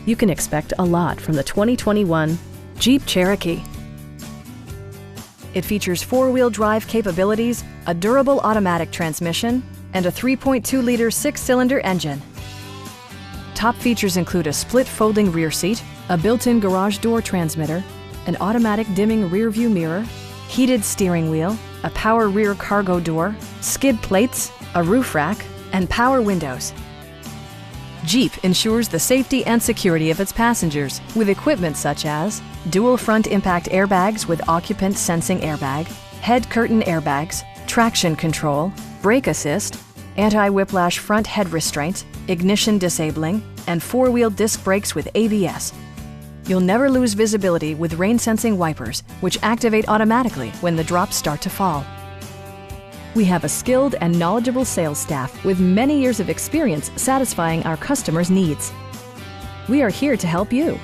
You can expect a lot from the 2021 Jeep Cherokee. It features four-wheel drive capabilities, a durable automatic transmission, and a 3.2-liter six-cylinder engine. Top features include a split folding rear seat, a built-in garage door transmitter, an automatic dimming rear-view mirror, heated steering wheel, a power rear cargo door, skid plates, a roof rack, and power windows. Jeep ensures the safety and security of its passengers with equipment such as dual front impact airbags with occupant sensing airbag, head curtain airbags, traction control, brake assist, anti-whiplash front head restraints, ignition disabling, and four-wheel disc brakes with ABS. You'll never lose visibility with rain-sensing wipers, which activate automatically when the drops start to fall. We have a skilled and knowledgeable sales staff with many years of experience satisfying our customers' needs. We are here to help you.